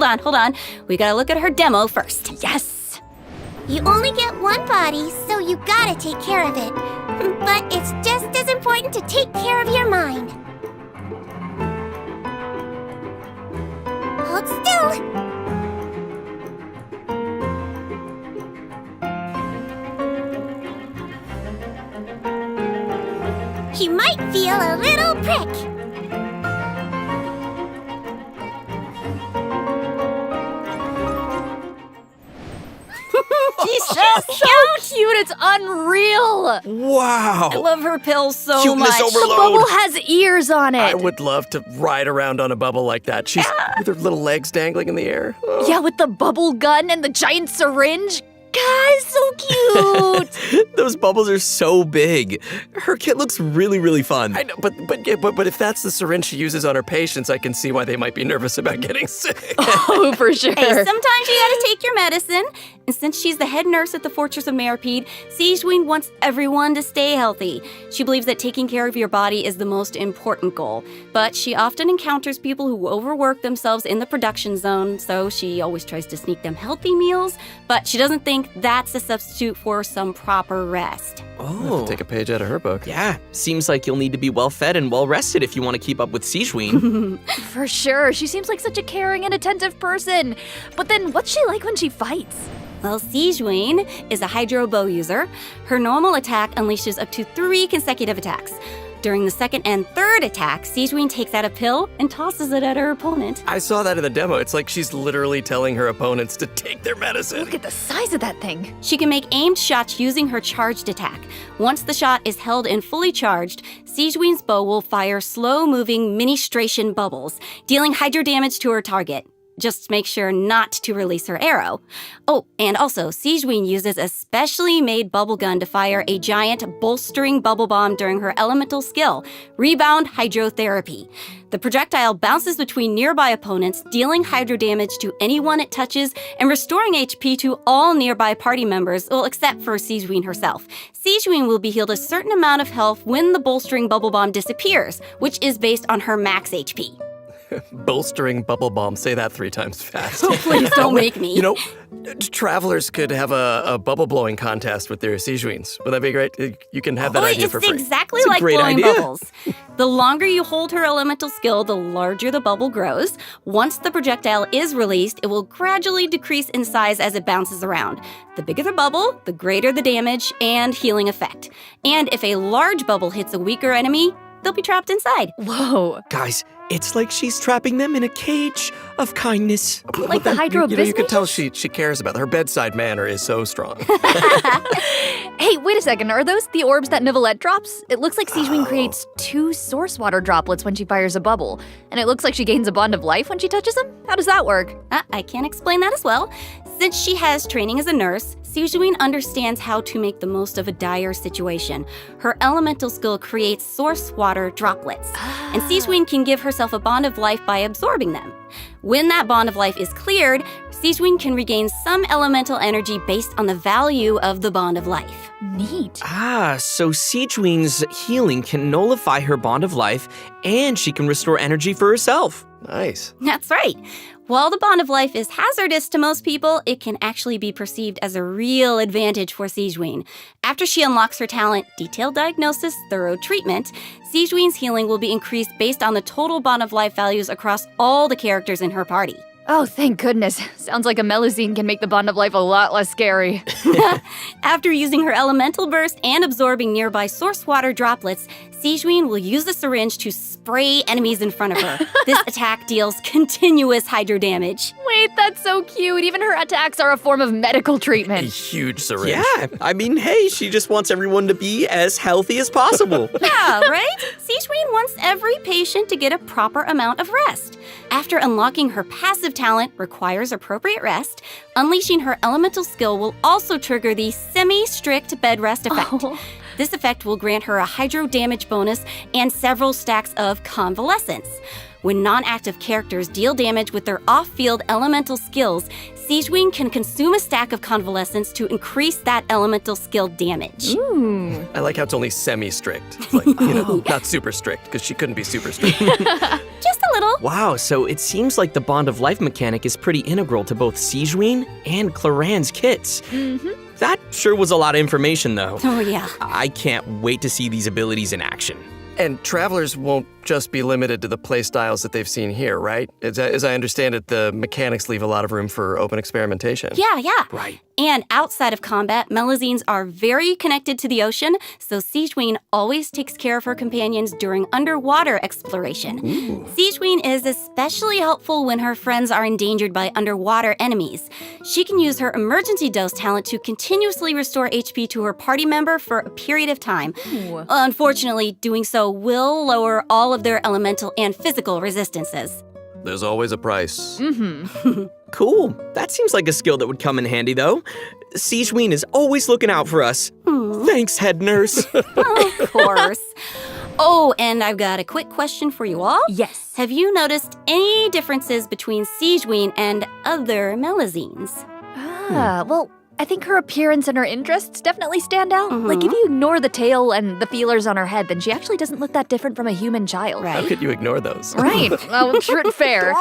hold on. We gotta look at her demo first. Yes! You only get one body, so you gotta take care of it. But it's just as important to take care of your mind. Hold still. He might feel a little prick. She's so So cute, it's unreal! Wow! I love her pills so Cuteness much. The overload. bubble has ears on it! I would love to ride around on a bubble like that. She's with her little legs dangling in the air. Oh. Yeah, with the bubble gun and the giant syringe. Guys, so cute! Those bubbles are so big. Her kit looks really, really fun. I know, but if that's the syringe she uses on her patients, I can see why they might be nervous about getting sick. Oh, for sure. Hey, sometimes you gotta take your medicine. And since she's the head nurse at the Fortress of Meropide, Sigewinne wants everyone to stay healthy. She believes that taking care of your body is the most important goal. But she often encounters people who overwork themselves in the production zone, so she always tries to sneak them healthy meals, but she doesn't think that's a substitute for some proper rest. Oh, take a page out of her book. Yeah, seems like you'll need to be well-fed and well-rested if you want to keep up with Sigewinne. For sure. She seems like such a caring and attentive person. But then what's she like when she fights? Well, Sigewinne is a hydro bow user. Her normal attack unleashes up to 3 consecutive attacks. During the second and third attack, Sigewinne takes out a pill and tosses it at her opponent. I saw that in the demo. It's like she's literally telling her opponents to take their medicine. Look at the size of that thing. She can make aimed shots using her charged attack. Once the shot is held and fully charged, Sigewinne's bow will fire slow-moving ministration bubbles, dealing hydro damage to her target. Just make sure not to release her arrow. Oh, and also, Sigewinne uses a specially made bubble gun to fire a giant bolstering bubble bomb during her elemental skill, Rebound Hydrotherapy. The projectile bounces between nearby opponents, dealing hydro damage to anyone it touches and restoring HP to all nearby party members, well, except for Sigewinne herself. Sigewinne will be healed a certain amount of health when the bolstering bubble bomb disappears, which is based on her max HP. Bolstering bubble bomb. Say that 3 times fast. Please don't make me. You know, travelers could have a bubble blowing contest with their Sigewinnes. Would that be great? You can have that idea for free. It's exactly It's a like great blowing idea. bubbles. The longer you hold her elemental skill, the larger the bubble grows. Once the projectile is released, it will gradually decrease in size as it bounces around. The bigger the bubble, the greater the damage and healing effect. And if a large bubble hits a weaker enemy, they'll be trapped inside. Whoa. Guys, it's like she's trapping them in a cage of kindness. Like the hydro You can tell business? she cares about it. Her bedside manner is so strong. Hey, wait a second. Are those the orbs that Nivelette drops? It looks like Sigewinne creates 2 source water droplets when she fires a bubble. And it looks like she gains a bond of life when she touches them? How does that work? I can explain that as well. Since she has training as a nurse, Sigewinne understands how to make the most of a dire situation. Her elemental skill creates source water droplets, and Sigewinne can give herself a bond of life by absorbing them. When that bond of life is cleared, Sigewinne can regain some elemental energy based on the value of the bond of life. Neat. So Sigewinne's healing can nullify her bond of life, and she can restore energy for herself. Nice. That's right. While the bond of life is hazardous to most people, it can actually be perceived as a real advantage for Sigewinne. After she unlocks her talent, Detailed Diagnosis, Thorough Treatment, Sigewinne's healing will be increased based on the total bond of life values across all the characters in her party. Oh, thank goodness. Sounds like a Melusine can make the bond of life a lot less scary. After using her elemental burst and absorbing nearby source water droplets, Sigewinne will use the syringe to spray enemies in front of her. This attack deals continuous hydro damage. Wait, that's so cute. Even her attacks are a form of medical A treatment. huge syringe. Yeah, I mean, hey, she just wants everyone to be as healthy as possible. Yeah, right? Sigewinne wants every patient to get a proper amount of rest. After unlocking her passive talent requires appropriate rest, unleashing her elemental skill will also trigger the semi-strict bed rest effect. Oh. This effect will grant her a hydro damage bonus and several stacks of convalescence. When non-active characters deal damage with their off-field elemental skills, Sigewinne can consume a stack of convalescence to increase that elemental skill damage. Ooh. I like how it's only semi-strict. It's like, not super strict, because she couldn't be super strict. Just a little. Wow, so it seems like the bond of life mechanic is pretty integral to both Sigewinne and Claren's kits. That sure was a lot of information, though. Oh, yeah. I can't wait to see these abilities in action. And travelers won't just be limited to the playstyles that they've seen here, right? As I understand it, the mechanics leave a lot of room for open experimentation. Yeah. Right. And outside of combat, Melusines are very connected to the ocean, so Sigewinne always takes care of her companions during underwater exploration. Sigewinne is especially helpful when her friends are endangered by underwater enemies. She can use her emergency dose talent to continuously restore HP to her party member for a period of time. Unfortunately, doing so will lower all of their elemental and physical resistances. There's always a price. Cool. That seems like a skill that would come in handy, though. Sigewinne is always looking out for us. Thanks, head nurse. Of course. Oh, and I've got a quick question for you all. Yes. Have you noticed any differences between Sigewinne and other Melusines? Well, I think her appearance and her interests definitely stand out. Like, if you ignore the tail and the feelers on her head, then she actually doesn't look that different from a human child. Right. How could you ignore those? Right. Well, true and fair.